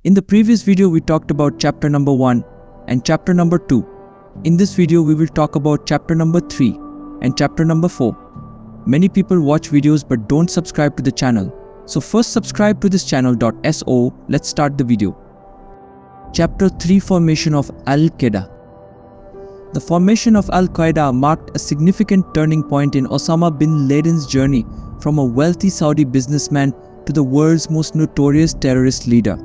In the previous video, we talked about chapter number 1 and chapter number 2. In this video, we will talk about chapter number 3 and chapter number 4. Many people watch videos but don't subscribe to the channel. So first subscribe to this channel.so. Let's start the video. Chapter 3, Formation of Al-Qaeda. The formation of Al-Qaeda marked a significant turning point in Osama bin Laden's journey from a wealthy Saudi businessman to the world's most notorious terrorist leader.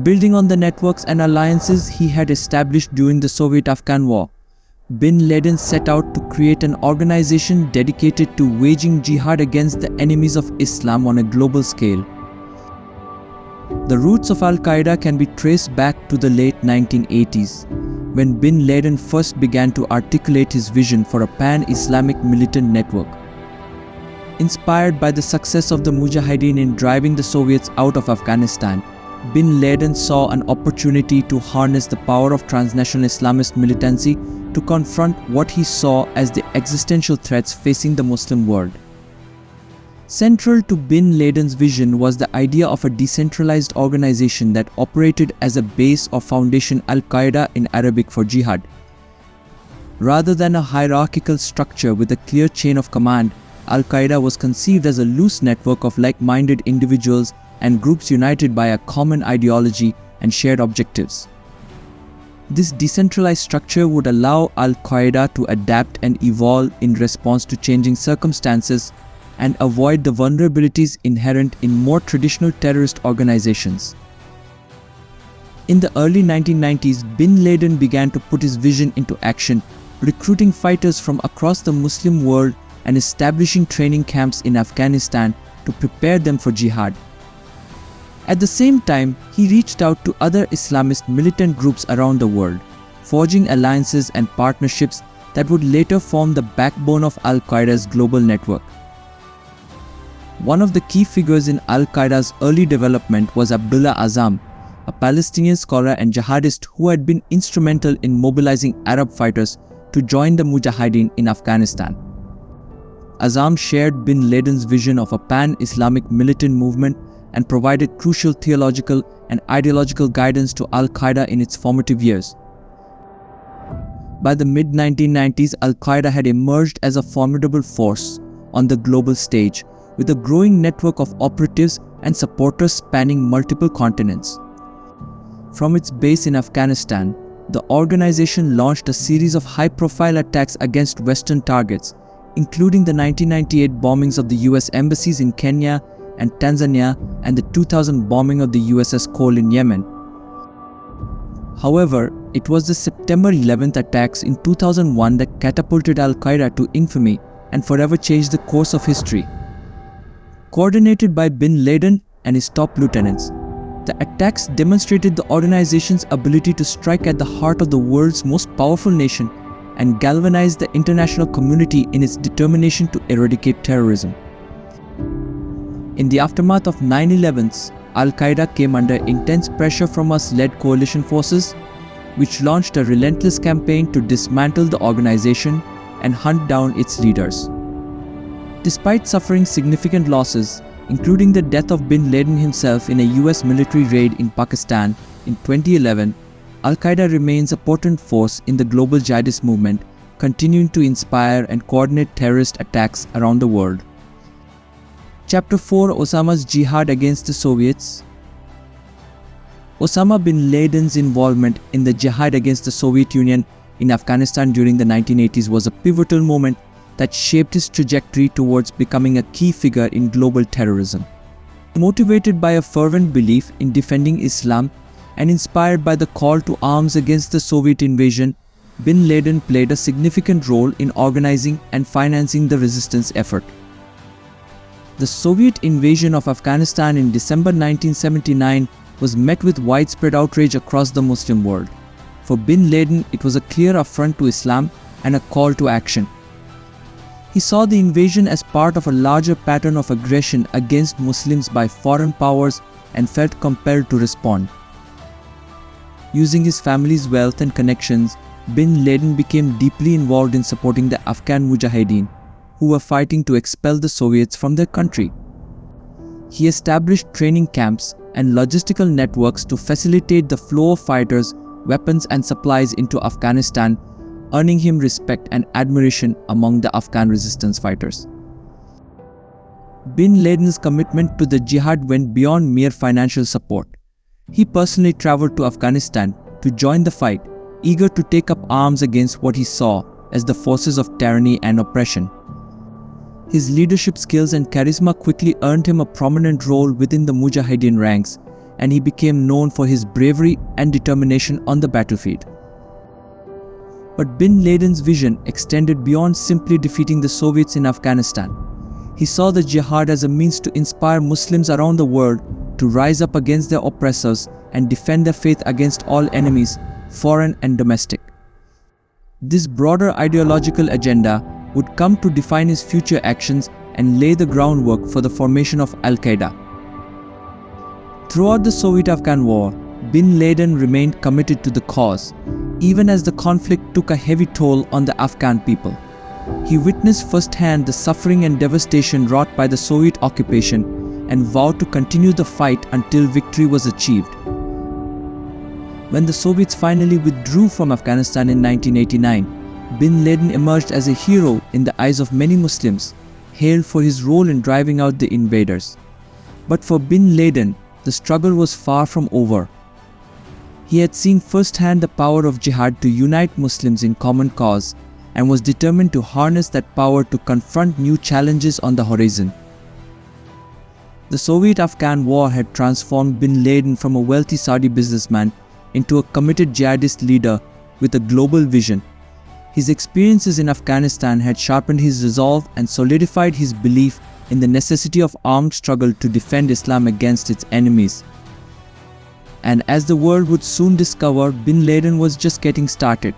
Building on the networks and alliances he had established during the Soviet-Afghan War, bin Laden set out to create an organization dedicated to waging jihad against the enemies of Islam on a global scale. The roots of Al-Qaeda can be traced back to the late 1980s, when bin Laden first began to articulate his vision for a pan-Islamic militant network. Inspired by the success of the Mujahideen in driving the Soviets out of Afghanistan, bin Laden saw an opportunity to harness the power of transnational Islamist militancy to confront what he saw as the existential threats facing the Muslim world. Central to bin Laden's vision was the idea of a decentralized organization that operated as a base or foundation, Al-Qaeda in Arabic for jihad. Rather than a hierarchical structure with a clear chain of command, Al-Qaeda was conceived as a loose network of like-minded individuals and groups united by a common ideology and shared objectives. This decentralized structure would allow Al-Qaeda to adapt and evolve in response to changing circumstances and avoid the vulnerabilities inherent in more traditional terrorist organizations. In the early 1990s, bin Laden began to put his vision into action, recruiting fighters from across the Muslim world and establishing training camps in Afghanistan to prepare them for jihad. At the same time, he reached out to other Islamist militant groups around the world, forging alliances and partnerships that would later form the backbone of Al-Qaeda's global network. One of the key figures in Al-Qaeda's early development was Abdullah Azzam, a Palestinian scholar and jihadist who had been instrumental in mobilizing Arab fighters to join the Mujahideen in Afghanistan. Azzam shared bin Laden's vision of a pan-Islamic militant movement and provided crucial theological and ideological guidance to Al-Qaeda in its formative years. By the mid-1990s, Al-Qaeda had emerged as a formidable force on the global stage, with a growing network of operatives and supporters spanning multiple continents. From its base in Afghanistan, the organization launched a series of high-profile attacks against Western targets, including the 1998 bombings of the US embassies in Kenya and Tanzania and the 2000 bombing of the USS Cole in Yemen. However, it was the September 11th attacks in 2001 that catapulted Al-Qaeda to infamy and forever changed the course of history. Coordinated by bin Laden and his top lieutenants, the attacks demonstrated the organization's ability to strike at the heart of the world's most powerful nation and galvanize the international community in its determination to eradicate terrorism. In the aftermath of 9/11s, Al-Qaeda came under intense pressure from US-led coalition forces, which launched a relentless campaign to dismantle the organization and hunt down its leaders. Despite suffering significant losses, including the death of bin Laden himself in a US military raid in Pakistan in 2011, Al-Qaeda remains a potent force in the global jihadist movement, continuing to inspire and coordinate terrorist attacks around the world. Chapter 4, Osama's Jihad against the Soviets. Osama bin Laden's involvement in the jihad against the Soviet Union in Afghanistan during the 1980s was a pivotal moment that shaped his trajectory towards becoming a key figure in global terrorism. Motivated by a fervent belief in defending Islam and inspired by the call to arms against the Soviet invasion, bin Laden played a significant role in organizing and financing the resistance effort. The Soviet invasion of Afghanistan in December 1979 was met with widespread outrage across the Muslim world. For bin Laden, it was a clear affront to Islam and a call to action. He saw the invasion as part of a larger pattern of aggression against Muslims by foreign powers and felt compelled to respond. Using his family's wealth and connections, bin Laden became deeply involved in supporting the Afghan Mujahideen, who were fighting to expel the Soviets from their country. He established training camps and logistical networks to facilitate the flow of fighters, weapons and supplies into Afghanistan, earning him respect and admiration among the Afghan resistance fighters. Bin Laden's commitment to the jihad went beyond mere financial support. He personally traveled to Afghanistan to join the fight, eager to take up arms against what he saw as the forces of tyranny and oppression. His leadership skills and charisma quickly earned him a prominent role within the Mujahideen ranks, and he became known for his bravery and determination on the battlefield. But Bin Laden's vision extended beyond simply defeating the Soviets in Afghanistan. He saw the jihad as a means to inspire Muslims around the world to rise up against their oppressors and defend their faith against all enemies, foreign and domestic. This broader ideological agenda would come to define his future actions and lay the groundwork for the formation of Al-Qaeda. Throughout the Soviet-Afghan War, Bin Laden remained committed to the cause, even as the conflict took a heavy toll on the Afghan people. He witnessed firsthand the suffering and devastation wrought by the Soviet occupation and vowed to continue the fight until victory was achieved. When the Soviets finally withdrew from Afghanistan in 1989, Bin Laden emerged as a hero in the eyes of many Muslims, hailed for his role in driving out the invaders. But for Bin Laden, the struggle was far from over. He had seen firsthand the power of jihad to unite Muslims in common cause and was determined to harness that power to confront new challenges on the horizon. The Soviet-Afghan War had transformed Bin Laden from a wealthy Saudi businessman into a committed jihadist leader with a global vision. His experiences in Afghanistan had sharpened his resolve and solidified his belief in the necessity of armed struggle to defend Islam against its enemies. And as the world would soon discover, Bin Laden was just getting started.